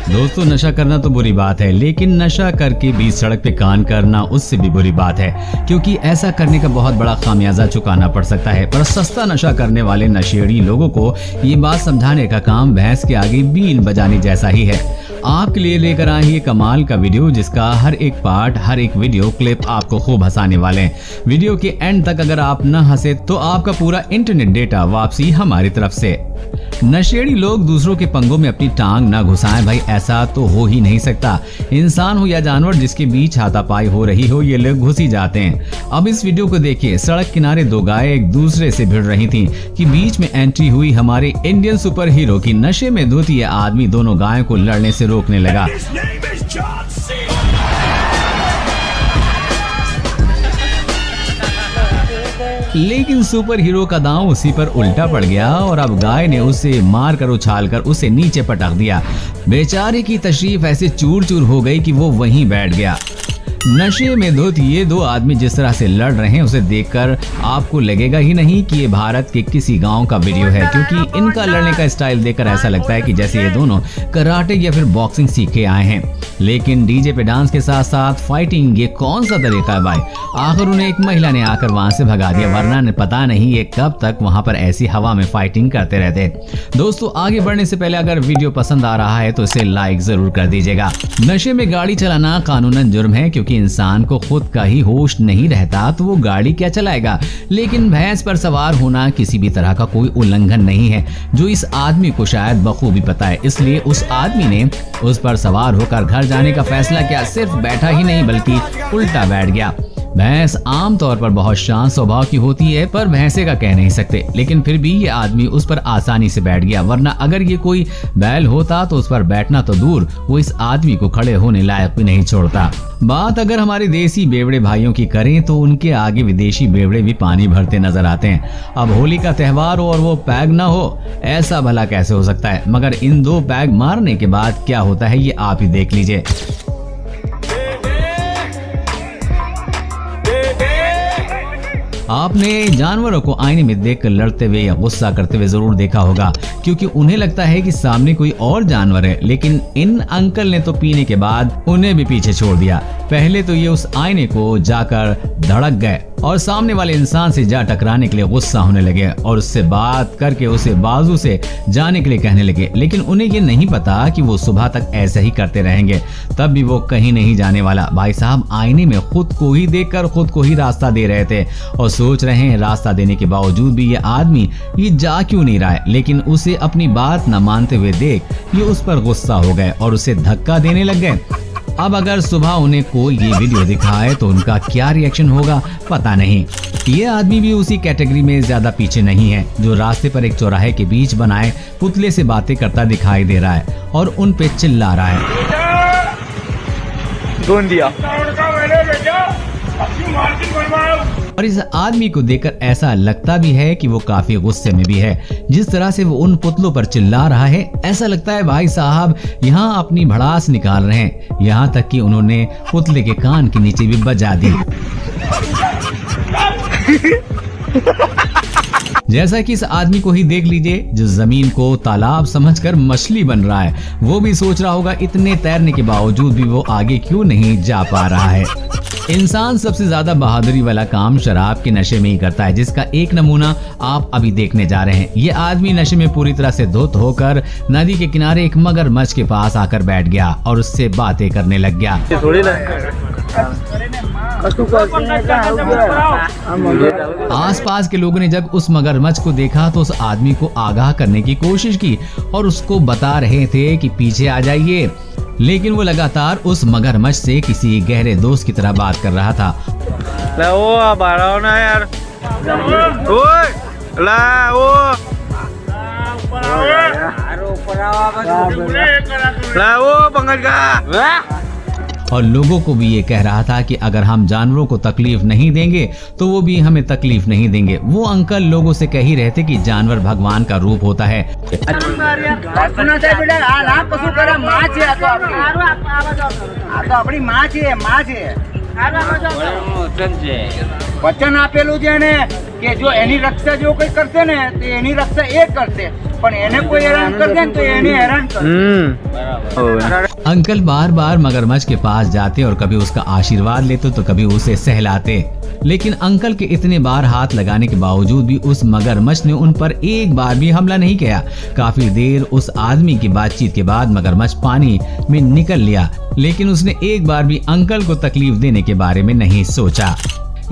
दोस्तों, नशा करना तो बुरी बात है, लेकिन नशा करके बीच सड़क पे कान करना उससे भी बुरी बात है, क्योंकि ऐसा करने का बहुत बड़ा खामियाजा चुकाना पड़ सकता है। पर सस्ता नशा करने वाले नशेड़ी लोगों को ये बात समझाने का काम भैंस के आगे बीन बजाने जैसा ही है। आपके लिए लेकर आए ये कमाल का वीडियो, जिसका हर एक पार्ट, हर एक वीडियो क्लिप आपको खूब हंसाने वाले हैं। वीडियो के एंड तक अगर आप न हंसे तो आपका पूरा इंटरनेट डेटा वापसी हमारी तरफ से। नशेड़ी लोग दूसरों के पंगों में अपनी टांग न घुसाएं भाई, ऐसा तो हो ही नहीं सकता। इंसान हो या जानवर, जिसके बीच हाथापाई हो रही हो, ये लोग घुस ही जाते हैं। अब इस वीडियो को देखिए। सड़क किनारे दो गायें एक दूसरे से भिड़ रही थीं कि बीच में एंट्री हुई हमारे इंडियन सुपर हीरो की नशे में धुत यह आदमी दोनों गायों को लड़ने से रोकने लगा। लेकिन सुपर हीरो का दांव उसी पर उल्टा पड़ गया और अब गाय ने उसे मारकर उछालकर उसे नीचे पटक दिया। बेचारे की तशरीफ ऐसे चूर चूर हो गई कि वो वहीं बैठ गया। नशे में धुत ये दो आदमी जिस तरह से लड़ रहे हैं, उसे देखकर आपको लगेगा ही नहीं कि ये भारत के किसी गांव का वीडियो है, क्योंकि इनका लड़ने का स्टाइल देखकर ऐसा लगता है कि जैसे ये दोनों कराटे या फिर बॉक्सिंग सीख के आए हैं। लेकिन डीजे पे डांस के साथ साथ फाइटिंग, ये कौन सा तरीका है भाई? आखिर उन्हें एक महिला ने आकर वहां से भगा दिया, वरना ने पता नहीं ये कब तक वहां पर ऐसी हवा में फाइटिंग करते रहते। दोस्तों, आगे बढ़ने से पहले अगर वीडियो पसंद आ रहा है तो इसे लाइक जरूर कर दीजिएगा। नशे में गाड़ी चलाना कानूनन जुर्म है, क्योंकि इंसान को खुद का ही होश नहीं रहता तो वो गाड़ी क्या चलाएगा। लेकिन भैंस पर सवार होना किसी भी तरह का कोई उल्लंघन नहीं है, जो इस आदमी को शायद बखूबी पता है। इसलिए उस आदमी ने उस पर सवार होकर घर जाने का फैसला किया। सिर्फ बैठा ही नहीं बल्कि उल्टा बैठ गया। भैंस आमतौर पर बहुत शांत स्वभाव की होती है, पर भैंसे का कह नहीं सकते। लेकिन फिर भी ये आदमी उस पर आसानी से बैठ गया, वरना अगर ये कोई बैल होता तो उस पर बैठना तो दूर, वो इस आदमी को खड़े होने लायक भी नहीं छोड़ता। बात अगर हमारे देसी बेवड़े भाइयों की करें तो उनके आगे विदेशी बेवड़े भी पानी भरते नजर आते हैं। अब होली का त्योहार हो और वो पैग ना हो, ऐसा भला कैसे हो सकता है? मगर इन दो पैग मारने के बाद क्या होता है ये आप ही देख लीजिए। आपने जानवरों को आईने में देखकर लड़ते हुए या गुस्सा करते हुए जरूर देखा होगा, क्योंकि उन्हें लगता है कि सामने कोई और जानवर है। लेकिन इन अंकल ने तो पीने के बाद उन्हें भी पीछे छोड़ दिया। पहले तो ये उस आईने को जाकर धड़क गए और सामने वाले इंसान से जा टकराने के लिए गुस्सा होने लगे और उससे बात करके उसे बाजू से जाने के लिए कहने लगे। लेकिन उन्हें ये नहीं पता कि वो सुबह तक ऐसे ही करते रहेंगे, तब भी वो कहीं नहीं जाने वाला। भाई साहब आईने में खुद को ही देखकर खुद को ही रास्ता दे रहे थे और सोच रहे हैं रास्ता देने के बावजूद भी ये आदमी ये जा क्यों नहीं रहा है। लेकिन उसे अपनी बात न मानते हुए देख ये उस पर गुस्सा हो गए और उसे धक्का देने लग गए। अब अगर सुबह उन्हें कोई ये वीडियो दिखाए तो उनका क्या रिएक्शन होगा पता नहीं। ये आदमी भी उसी कैटेगरी में ज्यादा पीछे नहीं है, जो रास्ते पर एक चौराहे के बीच बनाए पुतले से बातें करता दिखाई दे रहा है और उन पे चिल्ला रहा है। और इस आदमी को देखकर ऐसा लगता भी है कि वो काफी गुस्से में भी है। जिस तरह से वो उन पुतलों पर चिल्ला रहा है, ऐसा लगता है भाई साहब यहाँ अपनी भड़ास निकाल रहे हैं। यहाँ तक कि उन्होंने पुतले के कान के नीचे भी बजा दी। जैसा कि इस आदमी को ही देख लीजिए, जो जमीन को तालाब समझकर मछली बन रहा है। वो भी सोच रहा होगा इतने तैरने के बावजूद भी वो आगे क्यों नहीं जा पा रहा है। इंसान सबसे ज्यादा बहादुरी वाला काम शराब के नशे में ही करता है, जिसका एक नमूना आप अभी देखने जा रहे हैं। ये आदमी नशे में पूरी तरह से धुत होकर नदी के किनारे एक मगरमच्छ के पास आकर बैठ गया और उससे बातें करने लग गया। आसपास के लोगों ने जब उस मगरमच्छ को देखा तो उस आदमी को आगाह करने की कोशिश की और उसको बता रहे थे कि पीछे आ जाइए। लेकिन वो लगातार उस मगरमच्छ से किसी गहरे दोस्त की तरह बात कर रहा था। और लोगों को भी ये कह रहा था कि अगर हम जानवरों को तकलीफ नहीं देंगे तो वो भी हमें तकलीफ नहीं देंगे। वो अंकल लोगों से कह ही रहे थे कि जानवर भगवान का रूप होता है। વચન આપેલું છે એને કે જો એની રક્ષા જો કોઈ કરશે ને તો એની રક્ષા એ કરશે, પણ એને કોઈ હેરાન કરશે ને તો એને હેરાન કરશે। अंकल बार बार मगरमच्छ के पास जाते और कभी उसका आशीर्वाद लेते तो कभी उसे सहलाते, लेकिन अंकल के इतने बार हाथ लगाने के बावजूद भी उस मगरमच्छ ने उन पर एक बार भी हमला नहीं किया। काफी देर उस आदमी की बातचीत के बाद मगरमच्छ पानी में निकल लिया, लेकिन उसने एक बार भी अंकल को तकलीफ देने के बारे में नहीं सोचा।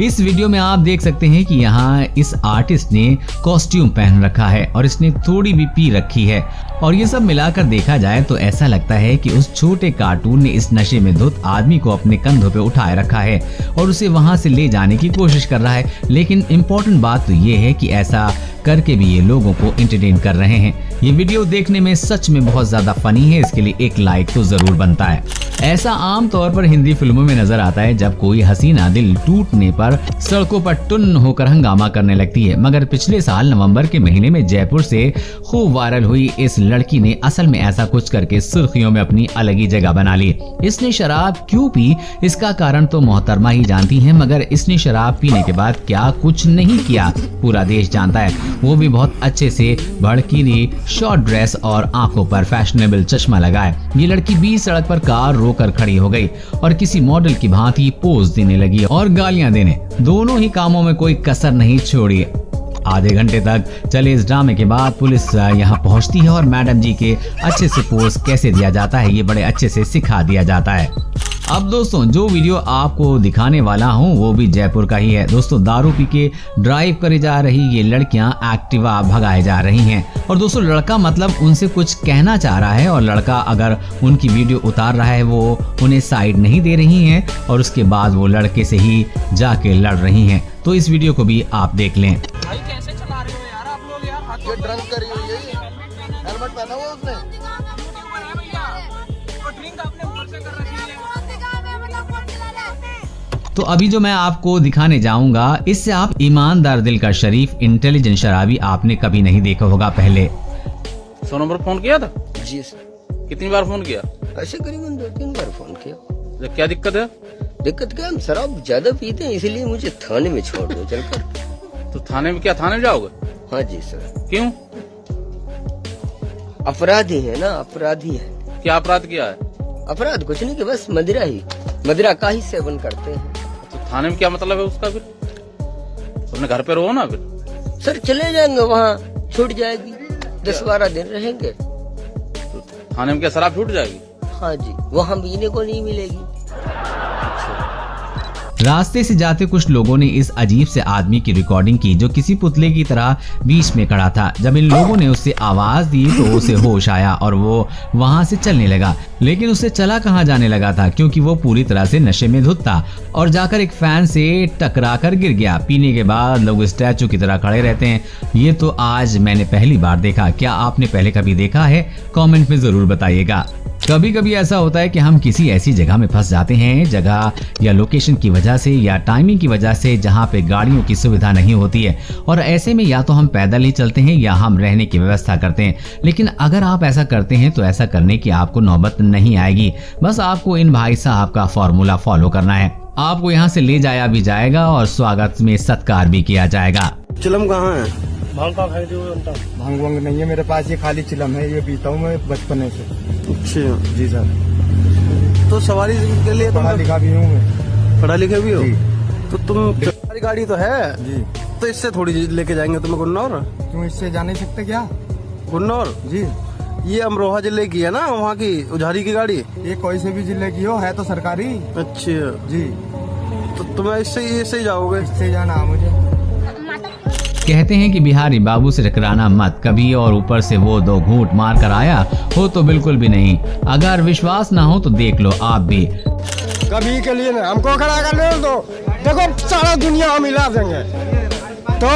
इस वीडियो में आप देख सकते हैं कि यहाँ इस आर्टिस्ट ने कॉस्ट्यूम पहन रखा है और इसने थोड़ी भी पी रखी है, और ये सब मिलाकर देखा जाए तो ऐसा लगता है कि उस छोटे कार्टून ने इस नशे में धुत आदमी को अपने कंधों पे उठाए रखा है और उसे वहां से ले जाने की कोशिश कर रहा है। लेकिन इम्पोर्टेंट बात तो ये है कि ऐसा करके भी ये लोगों को एंटरटेन कर रहे हैं। ये वीडियो देखने में सच में बहुत ज्यादा फनी है, इसके लिए एक लाइक तो जरूर बनता है। ऐसा आम तौर पर हिंदी फिल्मों में नजर आता है जब कोई हसीना दिल टूटने पर सड़कों पर टुन्न होकर हंगामा करने लगती है, मगर पिछले साल नवंबर के महीने में जयपुर से खूब वायरल हुई इस लड़की ने असल में ऐसा कुछ करके सुर्खियों में अपनी अलग ही जगह बना ली। इसने शराब क्यों पी इसका कारण तो मोहतरमा ही जानती हैं, मगर इसने शराब पीने के बाद क्या कुछ नहीं किया पूरा देश जानता है। वो भी बहुत अच्छे से भड़कीली शॉर्ट ड्रेस और आंखों पर फैशनेबल चश्मा लगाए। ये लड़की बीच सड़क पर कार रोकर खड़ी हो गई और किसी मॉडल की भांति पोज देने लगी और गालियां देने। दोनों ही कामों में कोई कसर नहीं छोड़ी। आधे घंटे तक चले इस ड्रामे के बाद पुलिस यहाँ पहुँचती है और मैडम जी के अच्छे से पोज कैसे दिया जाता है ये बड़े अच्छे से सिखा दिया जाता है। अब दोस्तों जो वीडियो आपको दिखाने वाला हूँ वो भी जयपुर का ही है। दोस्तों दारू पी के ड्राइव करे जा रही ये लड़कियां एक्टिवा भगाए जा रही हैं, और दोस्तों लड़का मतलब उनसे कुछ कहना चाह रहा है और लड़का अगर उनकी वीडियो उतार रहा है वो उन्हें साइड नहीं दे रही हैं और उसके बाद वो लड़के से ही जाके लड़ रही हैं। तो इस वीडियो को भी आप देख लें। भाई कैसे चला रहे हो यार आप लोग यार, हाथ ये ड्रंक करी हुई है, हेलमेट पहना हुआ उसने, ड्रिंक आपने ऊपर से कर रखी है। तो अभी जो मैं आपको दिखाने जाऊंगा इससे आप ईमानदार दिल का शरीफ इंटेलिजेंट शराबी आपने कभी नहीं देखा होगा पहले। 100 नंबर फोन किया था? जी सर। कितनी बार फोन किया? ऐसे करीबन 2-3 बार फोन किया। तो क्या दिक्कत है? दिक्कत क्या, हम शराब ज्यादा पीते हैं इसलिए मुझे थाने में छोड़ दो चलकर। तो थाने में क्या, थाने में जाओगे? हाँ जी सर। क्यों? अपराधी है ना, अपराधी है। क्या अपराध किया है? अपराध कुछ नहीं कि बस मदिरा का ही सेवन करते हैं। तो थाने में क्या मतलब है उसका? फिर अपने घर पे रहो ना। फिर सर चले जाएंगे वहाँ, छूट जाएगी, 10-12 दिन रहेंगे। तो थाने में क्या शराब छूट जाएगी? हाँ जी, वहाँ पीने को नहीं मिलेगी। रास्ते से जाते कुछ लोगों ने इस अजीब से आदमी की रिकॉर्डिंग की जो किसी पुतले की तरह बीच में खड़ा था। जब इन लोगों ने उससे आवाज दी तो उसे होश आया और वो वहां से चलने लगा, लेकिन उससे चला कहां जाने लगा था क्योंकि वो पूरी तरह से नशे में धुत था और जाकर एक फैन से टकरा कर गिर गया। पीने के बाद लोग स्टैचू की तरह खड़े रहते हैं, ये तो आज मैंने पहली बार देखा। क्या आपने पहले कभी देखा है? कमेंट में जरूर बताइएगा। कभी कभी ऐसा होता है कि हम किसी ऐसी जगह में फंस जाते हैं, जगह या लोकेशन की वजह से या टाइमिंग की वजह से जहां पे गाड़ियों की सुविधा नहीं होती है, और ऐसे में या तो हम पैदल ही चलते हैं या हम रहने की व्यवस्था करते हैं। लेकिन अगर आप ऐसा करते हैं तो ऐसा करने की आपको नौबत नहीं आएगी। बस आपको इन भाई साहब का फॉर्मूला फॉलो करना है। आपको यहाँ से ले जाया भी जाएगा और स्वागत में सत्कार भी किया जाएगा। चिलम कहाँ है? भांग का खाई थी वो अंता। भांग वांग नहीं है मेरे पास, ये खाली चिलम है, ये पीता हूँ मैं बचपन से। अच्छा जी सर। तो सवारी के लिए पढ़ा लिखा भी हूँ मैं। पढ़ा लिखा भी हो? जी। तो तुम हमारी गाड़ी तो है जी, तो इससे थोड़ी लेके जाएंगे तुम्हें गुन्नौर। क्यों इससे जा नहीं सकते क्या? गुन्नौर जी, ये अमरोहा जिले की है ना, वहाँ की उझारी की गाड़ी। ये कोई से भी जिले की हो, है तो सरकारी। अच्छा जी, तो तुम्हें इससे ही जाओगे? इससे जाना है मुझे। कहते हैं कि बिहारी बाबू से टकराना मत कभी, और ऊपर से वो 2 घूंट मार कर आया हो तो बिल्कुल भी नहीं। अगर विश्वास ना हो तो देख लो आप भी। कभी के लिए ना हमको खड़ा कर ले दो, देखो सारा दुनिया हम हिला देंगे। तो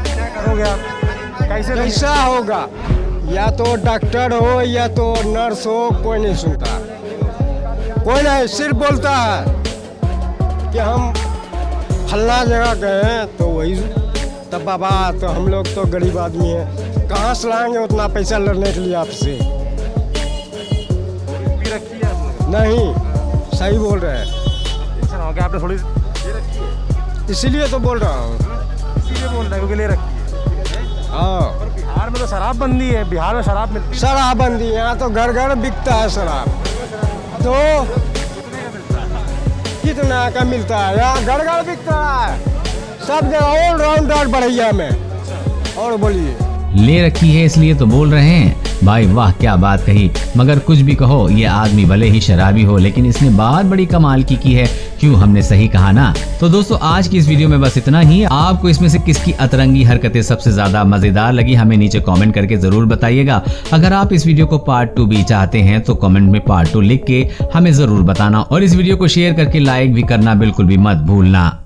क्या करोगे आप? कैसा होगा? या तो डॉक्टर हो या तो नर्स हो, कोई नहीं सुनता, कोई नहीं, सिर्फ बोलता है कि हम फल्ला जगह गए हैं तो वही। तब बाबा तो हम लोग तो गरीब आदमी हैं, कहाँ से लाएंगे उतना पैसा लड़ने के लिए आपसे? नहीं, सही बोल रहे हैं। हाँ, क्या आपने थोड़ी ले रखी है? इसीलिए तो बोल रहा हूँ। इसीलिए बोल रहा है क्योंकि ले रखी है। हाँ, और बिहार में तो शराबबंदी है, बिहार में शराब मिलती है। शराबबंदी यहाँ तो घर घर बिकता है शराब। तो कितना का मिलता है? यहाँ घर घर बिकता है, सब जगह ऑलराउंडर बढ़िया में। और बोलिए, ले रखी है इसलिए तो बोल रहे हैं। भाई वाह, क्या बात कही। मगर कुछ भी कहो, ये आदमी भले ही शराबी हो लेकिन इसने बात बड़ी कमाल की है। क्यों, हमने सही कहा ना। तो दोस्तों आज की इस वीडियो में बस इतना ही। आपको इसमें से किसकी अतरंगी हरकतें सबसे ज्यादा मजेदार लगी, हमें नीचे कमेंट करके जरूर बताइएगा। अगर आप इस वीडियो को पार्ट 2 भी चाहते हैं तो कमेंट में पार्ट 2 लिख के हमें जरूर बताना और इस वीडियो को शेयर करके लाइक भी करना बिल्कुल भी मत भूलना।